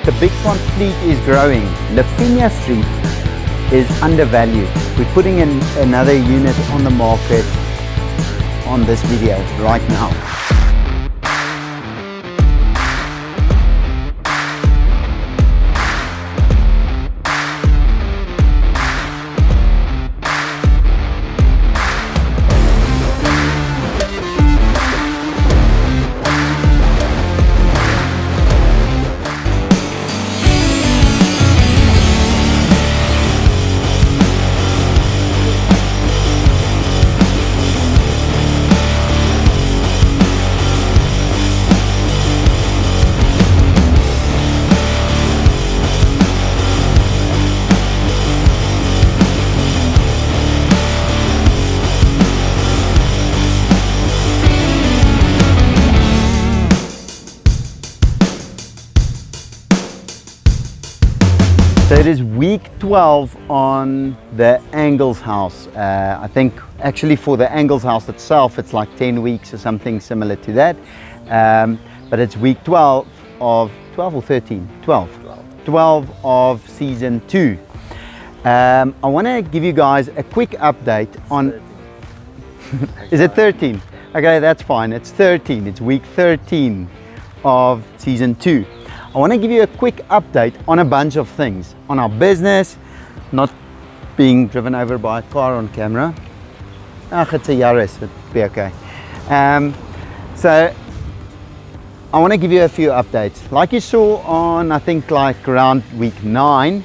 the Bigpond fleet is growing. Lafinia Street is undervalued. We're putting in another unit on the market on this video right now. So it is week 12 on the Angles house. I think actually for the Angles house itself, it's like 10 weeks or something similar to that. But it's week 12 of 12 or 13? 12 of season 2. I want to give you guys a quick update on... Is it 13? Okay, that's fine. It's 13. It's week 13 of season 2. I want to give you a quick update on a bunch of things. On our business, not being driven over by a car on camera. It's a Yaris, it'll be okay. So I want to give you a few updates. Like you saw on, I think like around week 9,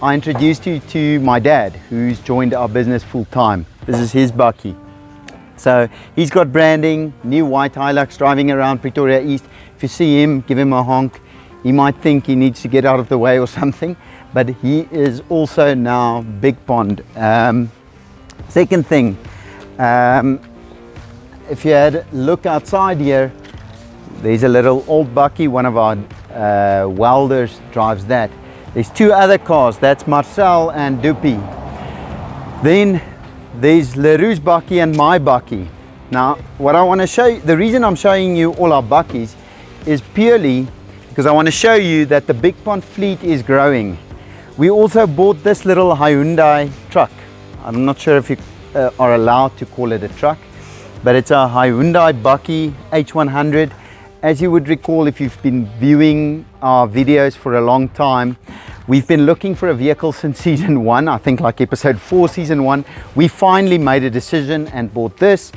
I introduced you to my dad, who's joined our business full time. This is his bakkie. So he's got branding, new white Hilux, driving around Pretoria East. If you see him, give him a honk. He might think he needs to get out of the way or something, but he is also now Bigpond. Second thing, if you had a look outside here, there's a little old bakkie. One of our welders drives that. There's 2 other cars, that's Marcel and Dupi. Then there's Leroux's bakkie and my bakkie. Now, what I want to show you, the reason I'm showing you all our bakkies is purely because I want to show you that the Bigpond fleet is growing. We also bought this little Hyundai truck. I'm not sure if you are allowed to call it a truck, but it's a Hyundai bakkie H100. As you would recall, if you've been viewing our videos for a long time, we've been looking for a vehicle since season 1, I think like episode 4, season 1. We finally made a decision and bought this.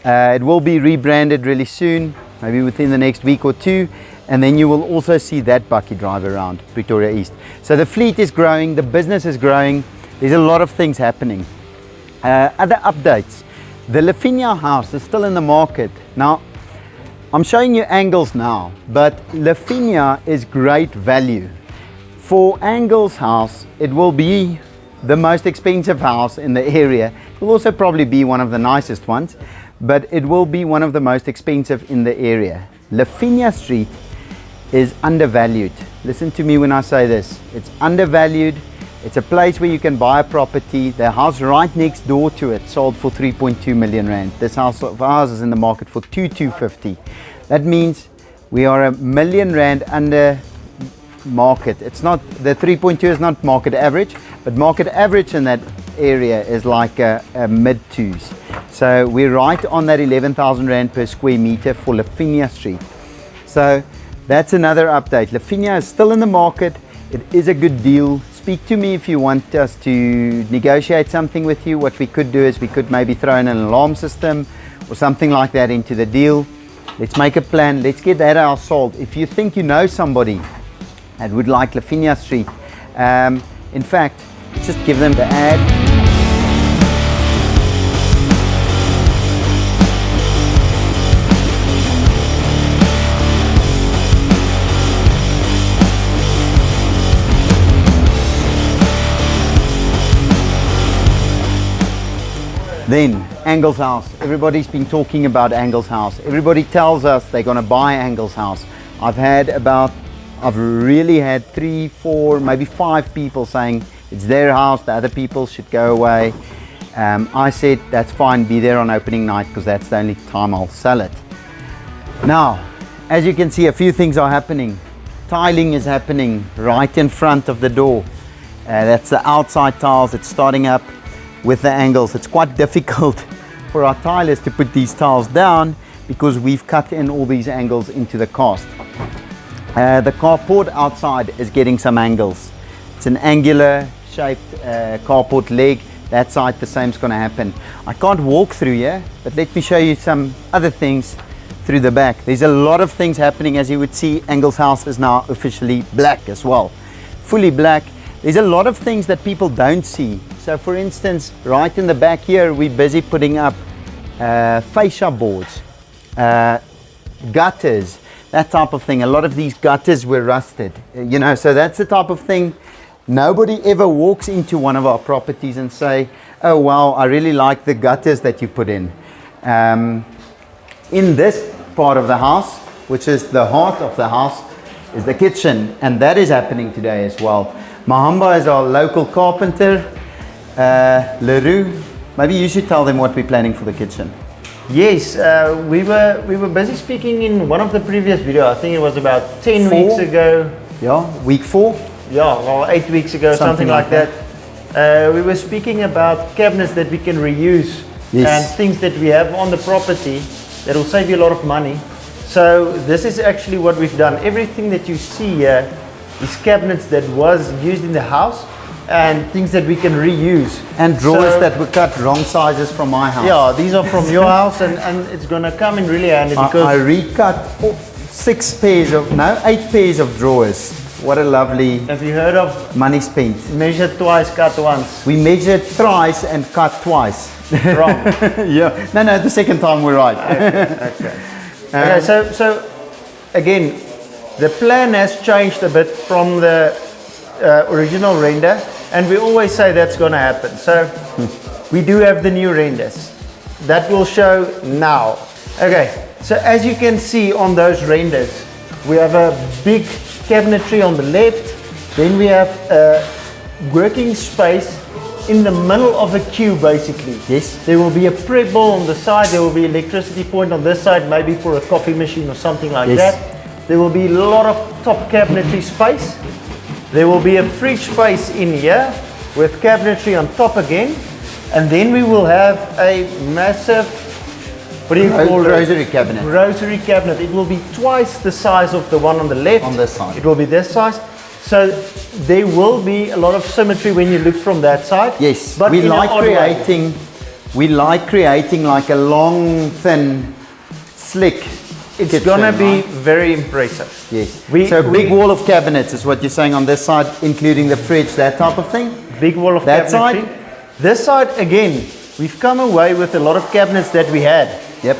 It will be rebranded really soon, maybe within the next week or 2. And then you will also see that bakkie drive around Pretoria East. So the fleet is growing, the business is growing, there's a lot of things happening. Other updates, the Lafinia house is still in the market. Now, I'm showing you Angles now, but Lafinia is great value. For Angles house, it will be the most expensive house in the area. It will also probably be one of the nicest ones, but it will be one of the most expensive in the area. Lafinia Street is undervalued. Listen to me when I say this. It's undervalued. It's a place where you can buy a property. The house right next door to it sold for 3.2 million rand. This house of ours is in the market for 2,250. That means we are R1 million under market. It's not, the 3.2 is not market average, but market average in that area is like a mid 2s. So we're right on that 11,000 rand per square meter for Lafinia Street. So that's another update. Lafinia is still in the market. It is a good deal. Speak to me if you want us to negotiate something with you. What we could do is we could maybe throw in an alarm system or something like that into the deal. Let's make a plan. Let's get that house sold. If you think you know somebody that would like Lafinia Street, in fact, just give them the ad. Then Angles house. Everybody's been talking about Angles house. Everybody tells us they're going to buy Angles house. I've really had 3, 4, maybe 5 people saying it's their house, the other people should go away. I said that's fine, be there on opening night because that's the only time I'll sell it. Now, as you can see, a few things are happening. tiling is happening right in front of the door. That's the outside tiles. It's starting up with the angles. It's quite difficult for our tilers to put these tiles down because we've cut in all these angles into the cast. The carport outside is getting some angles. It's an angular shaped carport leg. That side the same is going to happen. I can't walk through here, but let me show you some other things through the back. There's a lot of things happening. As you would see, Engel's house is now officially black as well, fully black. There's a lot of things that people don't see. So for instance, right in the back here, we're busy putting up fascia boards, gutters, that type of thing. A lot of these gutters were rusted, you know, so that's the type of thing. Nobody ever walks into one of our properties and say, oh wow, I really like the gutters that you put in. In this part of the house, which is the heart of the house, is the kitchen, and that is happening today as well. Mahamba is our local carpenter. Leroux, maybe you should tell them what we're planning for the kitchen. Yes, we were busy speaking in one of the previous videos. I think it was about 10 weeks ago. Yeah, week 4. Yeah, well, 8 weeks ago, something like that. We were speaking about cabinets that we can reuse, yes, and things that we have on the property that will save you a lot of money. So this is actually what we've done. Everything that you see here is cabinets that was used in the house and things that we can reuse. And drawers that were cut wrong sizes from my house. Yeah, these are from your house, and it's going to come in really handy because I recut 8 pairs of drawers. What a lovely... Have you heard of... money spent. Measure twice, cut once. We measured thrice and cut twice. Wrong. Yeah. No, the second time we're right. Okay, so again, the plan has changed a bit from the original render, and we always say that's going to happen. So we do have the new renders. That will show now. Okay, so as you can see on those renders, we have a big cabinetry on the left, then we have a working space in the middle of a queue basically. Yes. There will be a prep bowl on the side, there will be electricity point on this side, maybe for a coffee machine or something like that. There will be a lot of top cabinetry space. There will be a fridge space in here with cabinetry on top again, and then we will have a massive, what do you call it? Rosary cabinet. Rosary cabinet. It will be twice the size of the one on the left. On this side. It will be this size. So there will be a lot of symmetry when you look from that side. Yes, but we like creating like a long, thin, slick. It's gonna be very impressive. Yes. So big wall of cabinets is what you're saying on this side, including the fridge, that type of thing. Big wall of that cabinetry. side. This side again, we've come away with a lot of cabinets that we had. Yep.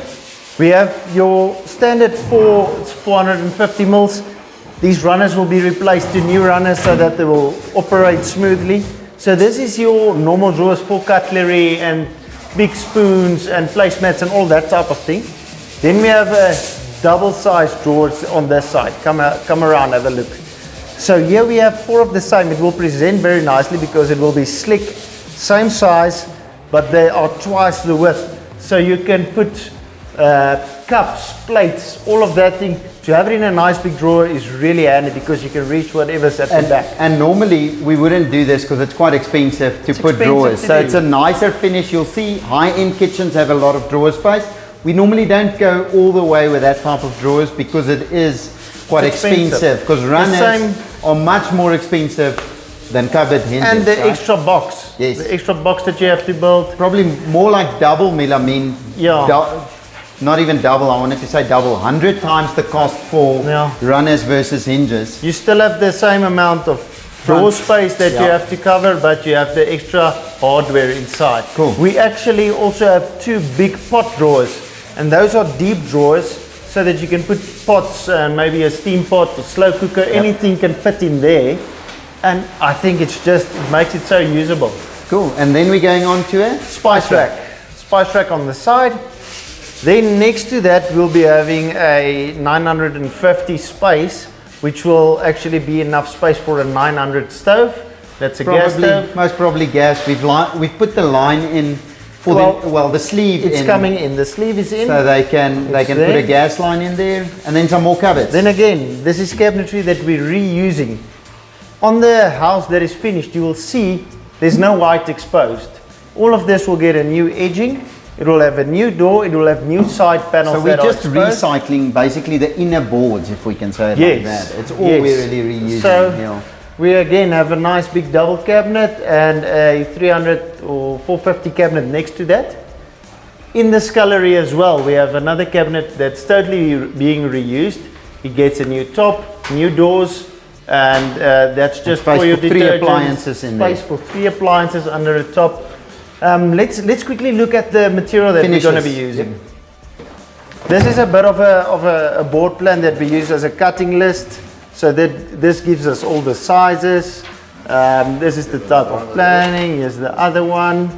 We have your standard 450 mils. These runners will be replaced to new runners so that they will operate smoothly. So this is your normal drawers for cutlery and big spoons and placemats and all that type of thing. Then we have a double-sized drawers on this side. Come around, have a look. So here we have 4 of the same. It will present very nicely because it will be slick, same size, but they are twice the width. So you can put cups, plates, all of that thing. To have it in a nice big drawer is really handy because you can reach whatever's at the back. And normally we wouldn't do this because it's quite expensive to put drawers. So it's a nicer finish. You'll see high-end kitchens have a lot of drawer space. We normally don't go all the way with that type of drawers because it is quite expensive. Because runners are much more expensive than cupboard hinges. And the extra box. Yes. The extra box that you have to build. Probably more like double melamine. Yeah. Not even double, I wanted to say double. 100 times the cost for runners versus hinges. You still have the same amount of drawer space that you have to cover, but you have the extra hardware inside. Cool. We actually also have 2 big pot drawers, and those are deep drawers so that you can put pots and maybe a steam pot, a slow cooker, anything can fit in there. And I think it makes it so usable. Cool, and then we're going on to a spice rack. Spice rack on the side. Then next to that we'll be having a 950 space, which will actually be enough space for a 900 stove. That's a gas stove. Most probably gas. We've put the line in For the sleeve. It's coming in. The sleeve is in. So they can put a gas line in there, and then some more cupboards. Then again, this is cabinetry that we're reusing. On the house that is finished, you will see there's no white exposed. All of this will get a new edging. It will have a new door. It will have new side panels. So we're just recycling basically the inner boards, if we can say it like that. It's all we're really reusing. So we again have a nice big double cabinet and a 300 or 450 cabinet next to that. In the scullery as well, we have another cabinet that's totally being reused. It gets a new top, new doors, and that's just for your three appliances in there. Space for 3 appliances under the top. Let's quickly look at the material that we're going to be using. Yep. This is a bit of a board plan that we use as a cutting list. So that this gives us all the sizes. This is the type of planning. Here's the other one.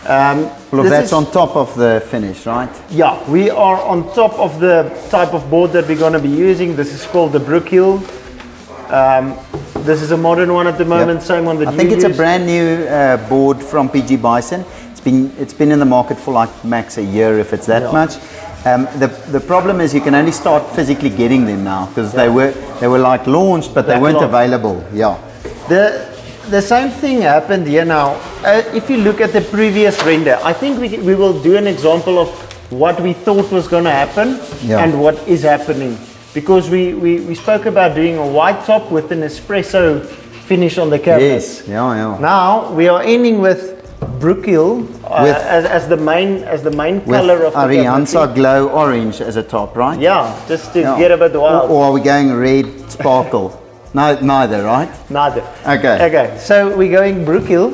Well, that's on top of the finish, right? Yeah, we are on top of the type of board that we're going to be using. This is called the Brookhill. This is a modern one at the moment. Same one that I think it's a brand new board from PG Bison. It's been in the market for like max a year, if it's that much. The problem is you can only start physically getting them now because they were like launched, but they weren't available. Yeah. The same thing happened here now. If you look at the previous render, I think we will do an example of what we thought was going to happen and what is happening. Because we spoke about doing a white top with an espresso finish on the cabinet. Yes, yeah. Now we are ending with Brookhill as the main color of the Arianza Glow Orange as a top, right? Yeah, just to get a bit wild. Or are we going red sparkle? No, neither, right? Neither. Okay. So we're going Brookhill.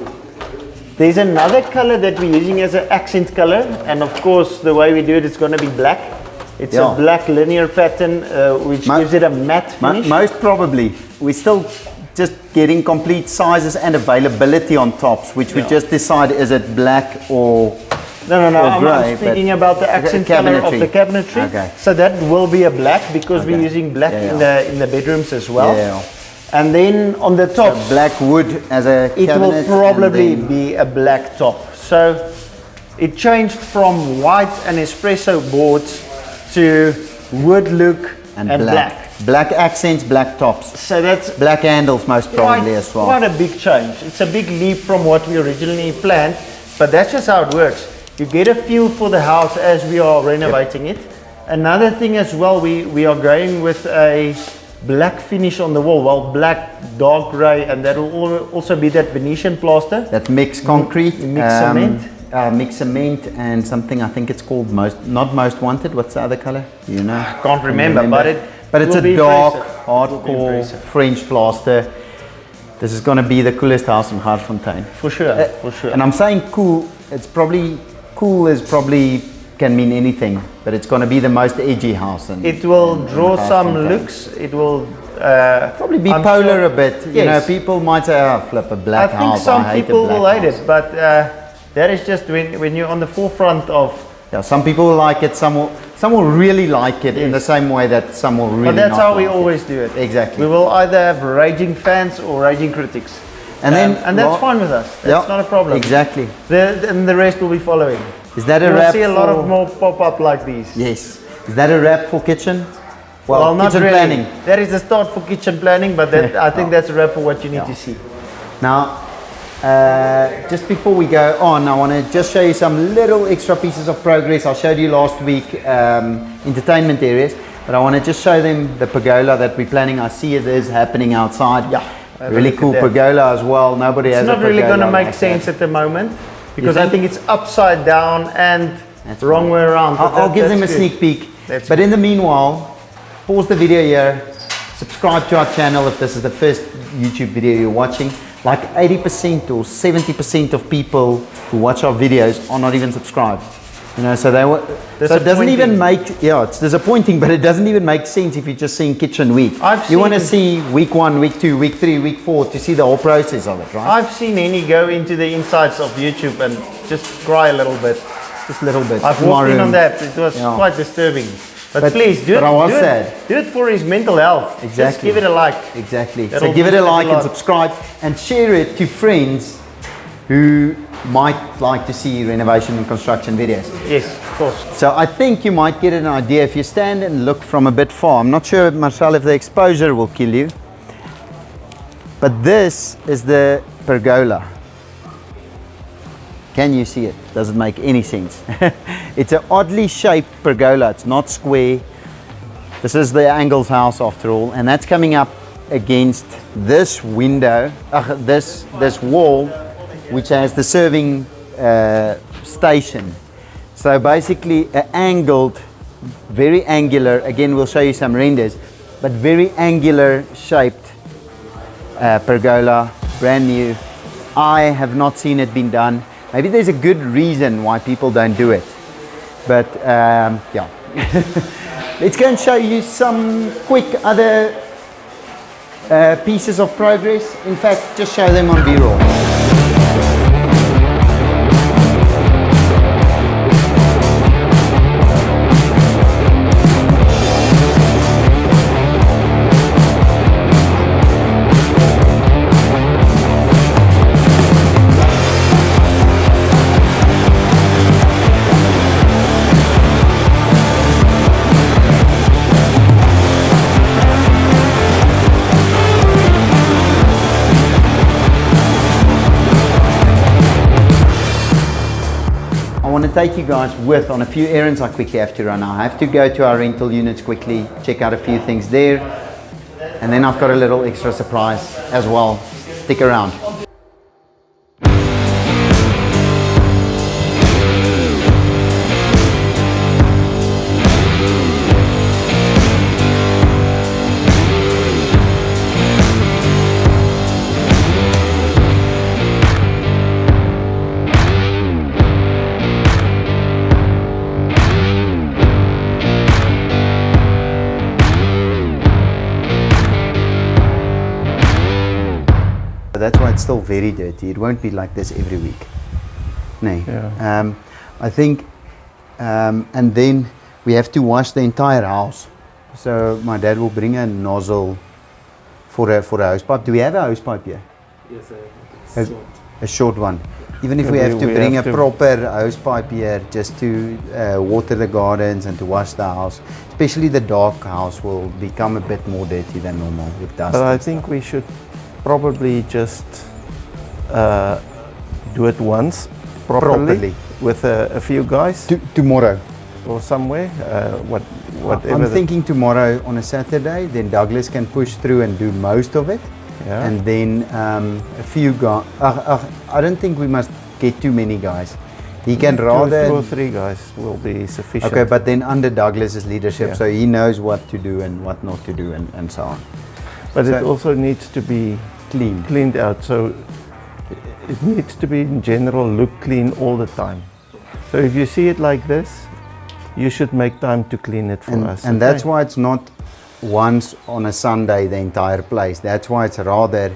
There's another color that we're using as an accent color, and of course the way we do it is going to be black. It's a black linear pattern which gives it a matte finish. Most probably. We're still just getting complete sizes and availability on tops, which we just decide is it black or No, I'm speaking about the accent color of the cabinetry. Okay. So that will be a black because we're using black in the bedrooms as well. Yeah. And then on the top, so black wood as a cabinet. It will probably be a black top. So it changed from white and espresso boards to wood look and black. Black accents, black tops. So that's black handles most probably as well. Quite a big change. It's a big leap from what we originally planned, but that's just how it works. You get a feel for the house as we are renovating it. Another thing as well, we are going with a black finish on the wall. Well, black, dark grey, and that will also be that Venetian plaster. That mixed concrete. Mixed cement. Mixed cement and something, I think it's called not most wanted. What's the other color? You know? Can't remember, but it's a dark, hardcore French plaster. This is going to be the coolest house in Gauteng. For sure, for sure. And I'm saying cool, probably can mean anything, but it's going to be the most edgy house. It will draw some looks. It will probably be polar a bit. You know, people might say, "Oh, flip a black house." I think some people will hate it, but that is just when you're on the forefront of. Yeah, some people will like it. Some will really like it in the same way that some will really. But that's how we like always do it. Exactly. We will either have raging fans or raging critics, and that's fine with us. That's not a problem. Exactly. And the rest will be following. Is that a wrap? You'll see a lot of more pop up like these. Yes. Is that a wrap for kitchen? Well, not kitchen really. planning. That is the start for kitchen planning, but I think that's a wrap for what you need to see. Now, just before we go on, I want to just show you some little extra pieces of progress. I showed you last week entertainment areas, but I want to just show them the pergola that we're planning. I see it is happening outside. Yeah. Really cool pergola as well. Nobody has a pergola. It's not really going to make sense at the moment. Because I think it's upside down and wrong way around. I'll give them a sneak peek. But in the meanwhile, pause the video here, subscribe to our channel if this is the first YouTube video you're watching. Like 80% or 70% of people who watch our videos are not even subscribed. You know, so it doesn't even make, it's disappointing, but it doesn't even make sense if you're just seeing kitchen week. You want to see week 1, week 2, week 3, week 4 to see the whole process of it, right? I've seen Henny go into the insides of YouTube and just cry a little bit. Just a little bit. I've walked in on that. It was quite disturbing. But please, do it for his mental health. Exactly. Just give it a like. Exactly. So give it a like and subscribe and share it to friends who might like to see renovation and construction videos. Yes, of course. So I think you might get an idea if you stand and look from a bit far. I'm not sure, Marcel, if the exposure will kill you. But this is the pergola. Can you see it? Does it make any sense? It's an oddly shaped pergola. It's not square. This is the Angles house after all, and that's coming up against this window, this wall, which has the serving station. So basically an angled, very angular, again we'll show you some renders, but very angular shaped pergola, brand new. I have not seen it been done. Maybe there's a good reason why people don't do it, but yeah. Let's go and show you some quick other pieces of progress. In fact, just show them on B-roll. I want to take you guys with on a few errands I quickly have to run. I have to go to our rental units quickly, check out a few things there, and then I've got a little extra surprise as well. Stick around. That's why it's still very dirty. It won't be like this every week. No. Yeah. I think, and then we have to wash the entire house. So my dad will bring a nozzle for a hose pipe. Do we have a hose pipe here? Yes, A short one. Even if we have to bring a proper hose pipe here just to water the gardens and to wash the house, especially the dark house will become a bit more dirty than normal with dust. but I think we should probably just do it once properly. With a few guys Tomorrow. or somewhere, whatever. I'm thinking tomorrow on a Saturday, then Douglas can push through and do most of it. Yeah. And then a few guys. I don't think we must get too many guys. He can two rather. or three guys will be sufficient. Okay, but then under Douglas's leadership, Yeah. so he knows what to do and what not to do and so on. But it so- also needs to be Cleaned. cleaned out. So it needs to be in general look clean all the time. So if you see it like this, you should make time to clean it for us. And that's why it's not once on a Sunday the entire place. That's why it's rather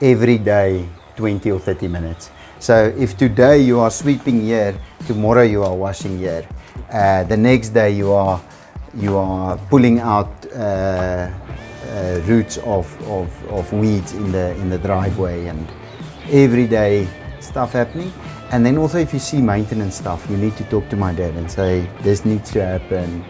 every day 20 or 30 minutes. So if today you are sweeping here, tomorrow you are washing here, the next day you are pulling out roots of weeds in the driveway, and every day stuff happening. And then also if you see maintenance stuff, you need to talk to my dad and say this needs to happen,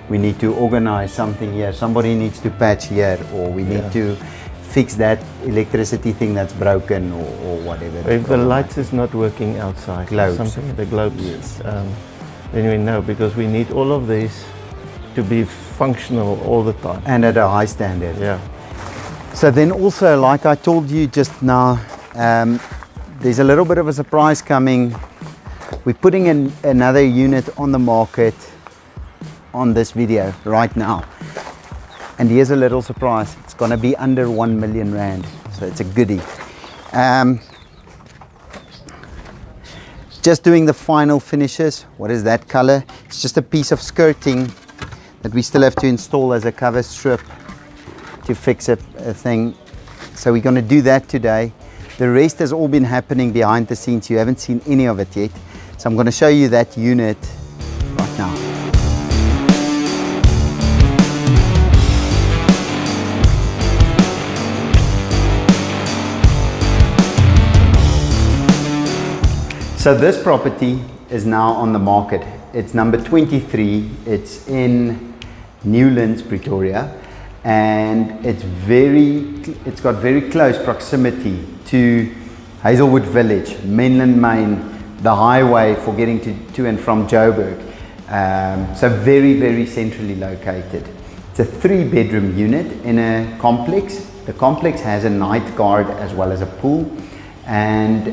we need to organize something here, somebody needs to patch here, or we need to fix that electricity thing that's broken, or whatever. If the lights is not working outside, Globes. something, the globes, Yes. then we know, because we need all of these to be functional all the time. And at a high standard. Yeah. So then also, like I told you just now, there's a little bit of a surprise coming. We're putting in another unit on the market on this video right now. And here's a little surprise. It's going to be under 1 million rand. So it's a goodie. Just doing the final finishes. What is that color? It's just a piece of skirting that we still have to install as a cover strip to fix a thing. So we're going to do that today. The rest has all been happening behind the scenes. You haven't seen any of it yet. So I'm going to show you that unit right now. So this property is now on the market. It's number 23. It's in Newlands, Pretoria, and it's got very close proximity to Hazelwood Village, Menlyn Main, the highway for getting to and from Joburg. So very, very centrally located. It's a 3-bedroom unit in a complex. The complex has a night guard as well as a pool, and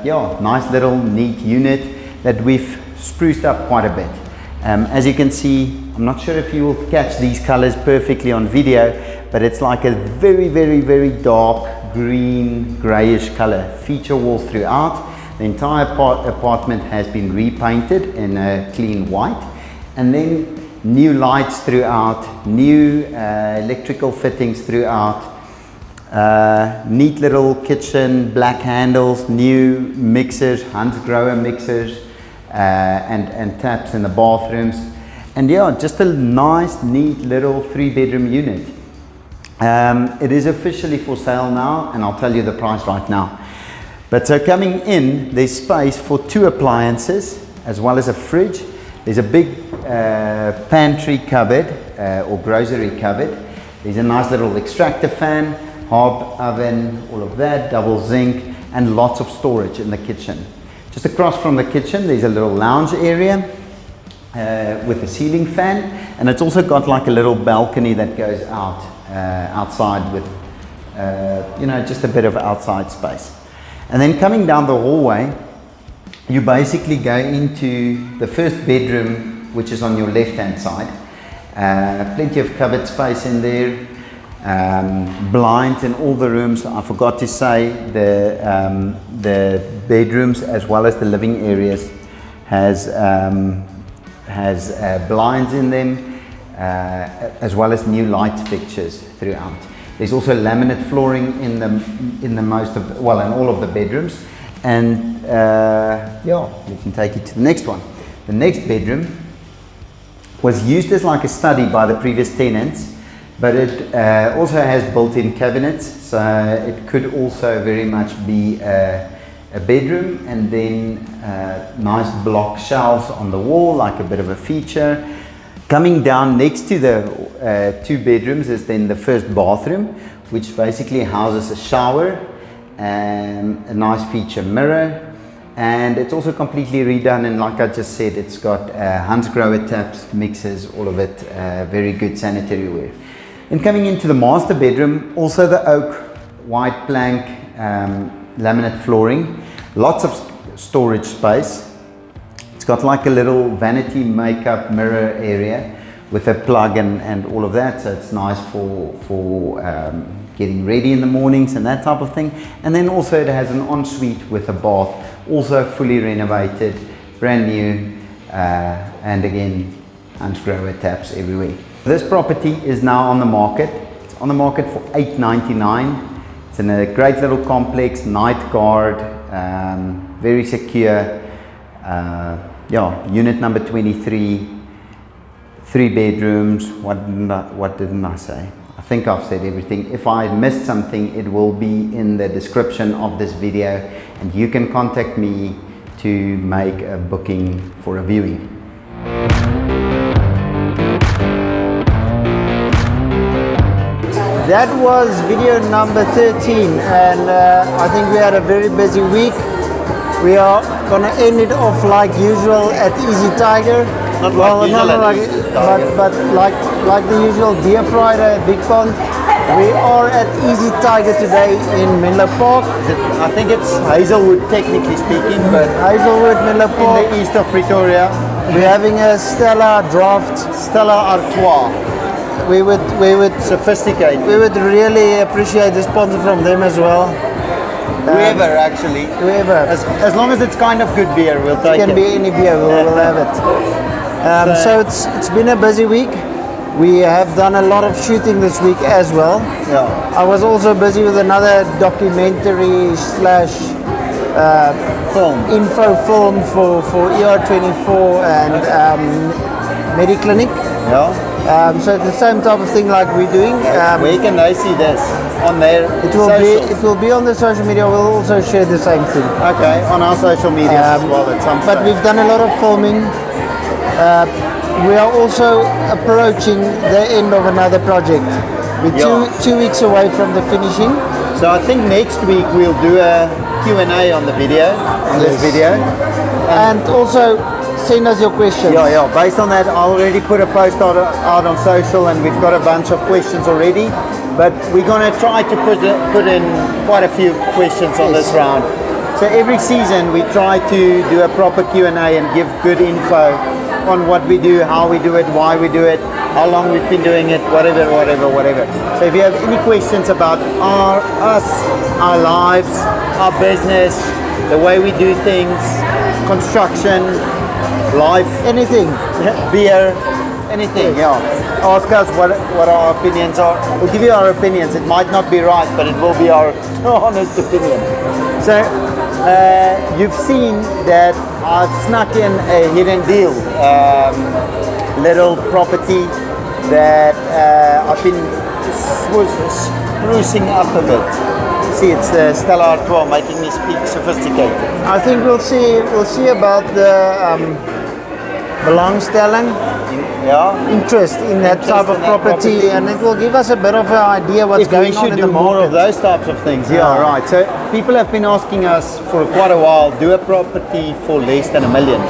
yeah, nice little neat unit that we've spruced up quite a bit. As you can see, I'm not sure if you will catch these colors perfectly on video, but it's like a very, very, very dark green, grayish color. Feature walls throughout. The entire apartment has been repainted in a clean white, and then new lights throughout, new electrical fittings throughout, neat little kitchen, black handles, new mixers, Hansgrohe mixers, and taps in the bathrooms. And yeah, just a nice, neat little 3-bedroom unit. It is officially for sale now, and I'll tell you the price right now. But so coming in, there's space for 2 appliances as well as a fridge. There's a big pantry cupboard or grocery cupboard. There's a nice little extractor fan, hob oven, all of that, double zinc, and lots of storage in the kitchen. Just across from the kitchen, there's a little lounge area with a ceiling fan, and it's also got like a little balcony that goes out outside with you know, just a bit of outside space. And then coming down the hallway, you basically go into the first bedroom, which is on your left hand side. Plenty of cupboard space in there, blinds in all the rooms. I forgot to say the bedrooms as well as the living areas has blinds in them, as well as new light fixtures throughout. There's also laminate flooring in all of the bedrooms, and yeah, we can take it to the next one. The next bedroom was used as like a study by the previous tenants, but it also has built-in cabinets, so it could also very much be a bedroom, and then nice block shelves on the wall, like a bit of a feature. Coming down next to the 2 bedrooms is then the first bathroom, which basically houses a shower and a nice feature mirror, and it's also completely redone, and like I just said, it's got Hansgrohe taps, mixers, all of it, very good sanitary ware. And coming into the master bedroom, also the oak white plank laminate flooring, lots of storage space. It's got like a little vanity makeup mirror area with a plug and all of that, so it's nice for getting ready in the mornings and that type of thing. And then also it has an ensuite with a bath, also fully renovated, brand new, and again Hansgrohe taps everywhere. This property is now on the market. It's on the market for $899. It's in a great little complex, night guard, very secure. Yeah, unit number 23, 3 bedrooms. What didn't I say? I think I've said everything. If I missed something, it will be in the description of this video, and you can contact me to make a booking for a viewing. That was video number 13, and I think we had a very busy week. We are gonna end it off like usual at Easy Tiger. But like the usual Deer Friday at Bigpond. We are at Easy Tiger today in Menlo Park. I think it's Hazelwood, technically speaking, but Hazelwood, Menlo Park. in the east of Pretoria. We're having a Stella draft. Stella Artois. We would Sophisticated. We would really appreciate the sponsor from them as well. Whoever, actually. Whoever. As long as it's kind of good beer, we'll take it. It can be any beer, we'll have it. So it's been a busy week. We have done a lot of shooting this week as well. Yeah. I was also busy with another documentary slash info film for ER24 and Mediclinic. Yeah. So it's the same type of thing like we're doing. Where can they see this? On their socials? It will be on the social media. We'll also share the same thing. Okay, on our social media as well at some But stage. we've done a lot of filming. We are also approaching the end of another project. We're two weeks away from the finishing. So I think next week we'll do a Q&A on the video, this video. And also send us your questions. Yeah. Based on that, I already put a post out on social, and we've got a bunch of questions already. But we're going to try to put in quite a few questions on this round. So every season we try to do a proper Q&A and give good info on what we do, how we do it, why we do it, how long we've been doing it, whatever. So if you have any questions about us, our lives, our business, the way we do things, construction, life, Anything. beer, anything, ask us what our opinions are. We'll give you our opinions. It might not be right, but it will be our honest opinion. So you've seen that I've snuck in a hidden deal, little property that I've been sprucing up a bit. See, it's the Stella Artois making me speak sophisticated. I think we'll see about the belangstelling, interest in that Interest type of in that property, property. and it will give us a bit of an idea what's If we going on should in do the more of market. those types of things. Yeah, right. So people have been asking us for quite a while, do a property for less than $1 million.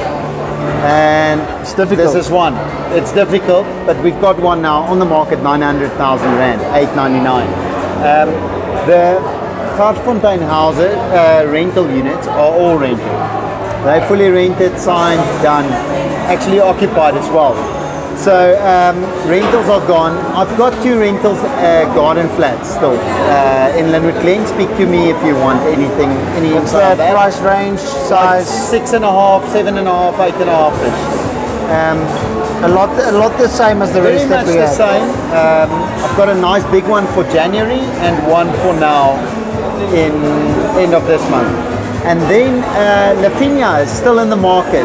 And It's difficult. This is one. It's difficult, but we've got one now on the market, 900,000 Rand, 899. The Gauteng houses, rental units are all rented. They're fully rented, signed, done, actually occupied as well. So rentals are gone. I've got 2 rentals, garden flats still in Linwood Glen. Speak to me if you want anything, any What's info on that price range, Like size? 6.5, 7.5, 8.5-ish. A lot the same as the Very rest that much we the have. same. I've got a nice big one for January and one for now in end of this month. And then Lafinia is still in the market.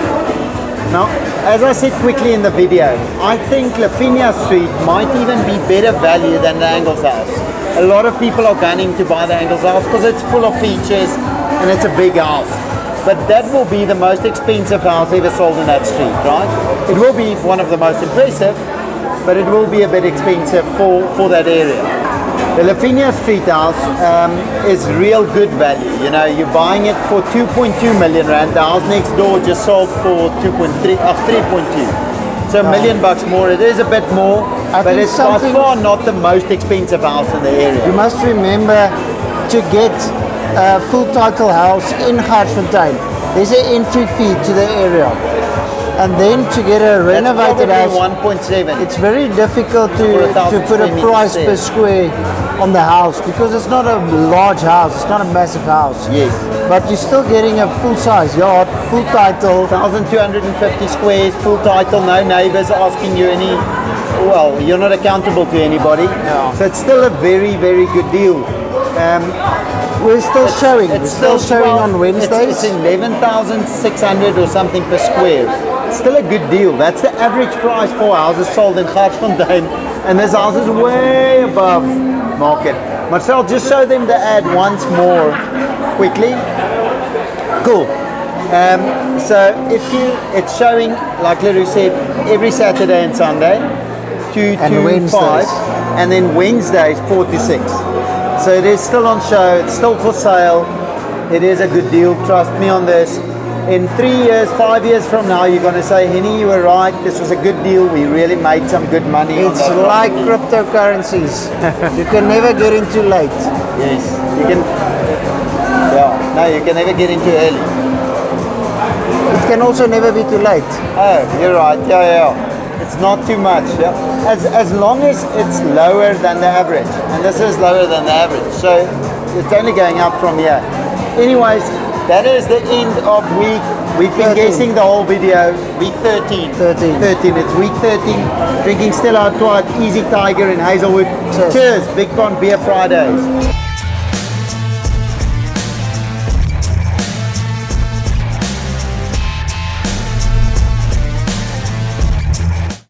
Now, as I said quickly in the video, I think Lafinia Street might even be better value than the Angles House. A lot of people are gunning to buy the Angles House because it's full of features and it's a big house. But that will be the most expensive house ever sold in that street, right? It will be one of the most impressive, but it will be a bit expensive for that area. The Lafinia Street house is real good value. You know, you're buying it for 2.2 million Rand. The house next door just sold for 3.2. So $1 million more. It is a bit more, but think it's by something- far not the most expensive house in the area. You must remember to get a full title house in Gauteng. There's an entry fee to the area. And then to get a renovated That's house, probably 1.7. it's very difficult For to 1,000 put a square price meters per there. square on the house because it's not a large house, it's not a massive house. Yes. But you're still getting a full size yard, full title. 1,250 squares, full title, no neighbors asking you any. Well, you're not accountable to anybody. No. So it's still a very, very good deal. We're still showing. We're It's still showing 12 on Wednesdays. It's 11,600 or something per square. It's still a good deal. That's the average price for houses sold in Gauteng, and this house is way above market. Marcel, just show them the ad once more quickly. Cool. So it's showing, like Leroy said, every Saturday and Sunday, 2 And to Wednesdays. 5, and then Wednesdays 4 to 6. So it is still on show, it's still for sale. It is a good deal, trust me on this. In 3 years, 5 years from now, you're going to say, Henny, you were right, this was a good deal, we really made some good money. on It's that like property." cryptocurrencies. You can never get in too late. Yes, you can. Yeah, no, you can never get in too early. It can also never be too late. Oh, you're right. Yeah. It's not too much. Yeah. As long as it's lower than the average, and this is lower than the average, so it's only going up from here. Anyways, that is the end of week. We've been 13. guessing the whole video. Week 13. 13. 13. It's week 13. Drinking Stella Artois, Easy Tiger in Hazelwood. Cheers. Cheers. Bigpond Beer Fridays.